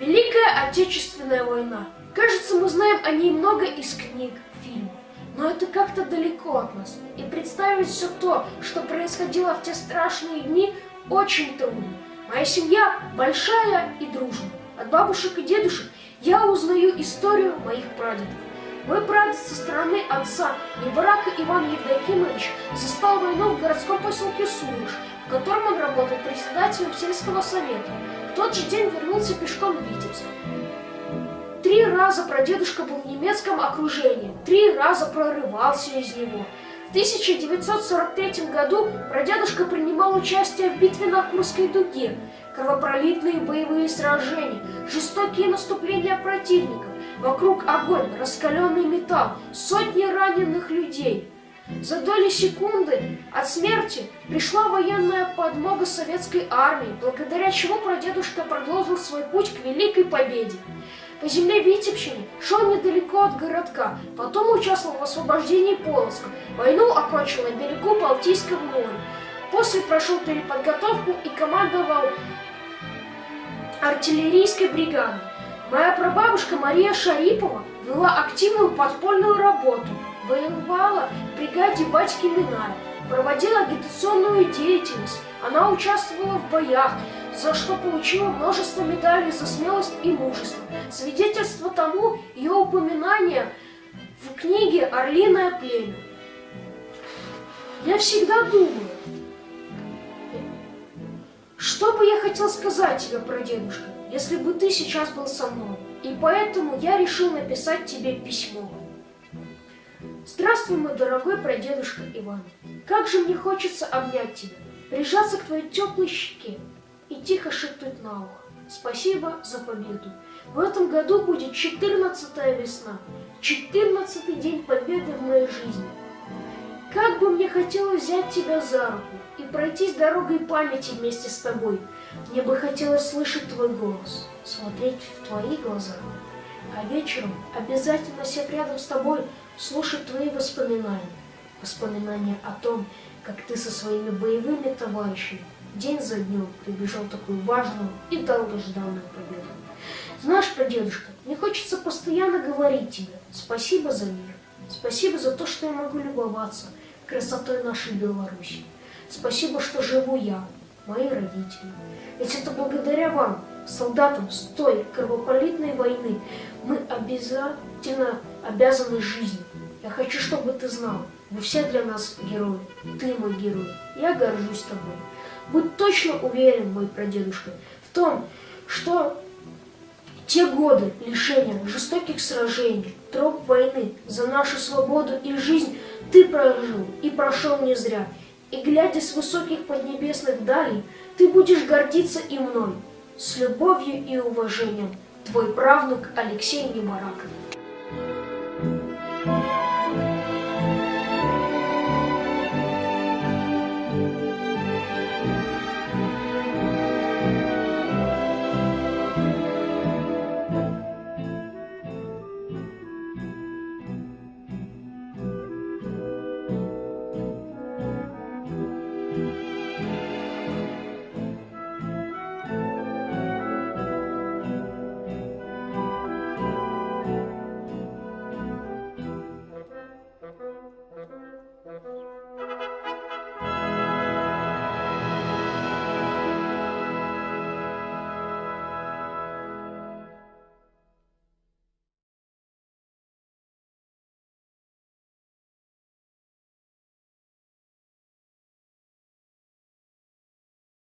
Великая Отечественная война. Кажется, мы знаем о ней много из книг, фильмов. Но это как-то далеко от нас. И представить все то, что происходило в те страшные дни, очень трудно. Моя семья большая и дружная. От бабушек и дедушек я узнаю историю моих прадедов. Мой прадед со стороны отца, Небарака Иван Евдокимович, застал войну в городском поселке Сурыш, в котором он работал председателем сельского совета. В тот же день вернулся пешком в Витебск. 3 раза прадедушка был в немецком окружении, 3 раза прорывался из него. В 1943 году прадедушка принимал участие в битве на Курской дуге. Кровопролитные боевые сражения, жестокие наступления противников, вокруг огонь, раскаленный металл, сотни раненых людей. За доли секунды от смерти пришла военная подмога советской армии, благодаря чему прадедушка продолжил свой путь к великой победе. По земле Витебщины шел недалеко от городка, потом участвовал в освобождении Полоцка, войну окончил на берегу Балтийского моря. После прошел переподготовку и командовал артиллерийской бригадой. Моя прабабушка Мария Шарипова вела активную подпольную работу, воевала в бригаде батьки Миная, проводила агитационную деятельность. Она участвовала в боях, за что получила множество медалей за смелость и мужество. Свидетельство тому ее упоминание в книге «Орлиное племя». Я всегда думаю, что бы я хотел сказать тебе, прадедушка, если бы ты сейчас был со мной. И поэтому я решил написать тебе письмо. Здравствуй, мой дорогой прадедушка Иван. Как же мне хочется обнять тебя, прижаться к твоей теплой щеке и тихо шепнуть на ухо. Спасибо за победу. В этом году будет 14-я весна, 14-й день победы в моей жизни. Как бы мне хотелось взять тебя за руку и пройтись дорогой памяти вместе с тобой. Мне бы хотелось слышать твой голос, смотреть в твои глаза. А вечером обязательно сев рядом с тобой, слушать твои воспоминания. Воспоминания о том, как ты со своими боевыми товарищами день за днем прибежал такую важную и долгожданную победу. Знаешь, прадедушка, мне хочется постоянно говорить тебе спасибо за мир. Спасибо за то, что я могу любоваться красотой нашей Беларуси. Спасибо, что живу я, мои родители. Ведь это благодаря вам, солдатам с той кровопролитной войны, мы обязательно обязаны жизнью. Я хочу, чтобы ты знал, вы все для нас герои. Ты мой герой. Я горжусь тобой. Будь точно уверен, мой прадедушка, в том, что те годы лишения, жестоких сражений, троп войны за нашу свободу и жизнь ты прожил и прошел не зря. И глядя с высоких поднебесных далей, ты будешь гордиться и мной. С любовью и уважением, твой правнук Алексей Небараков.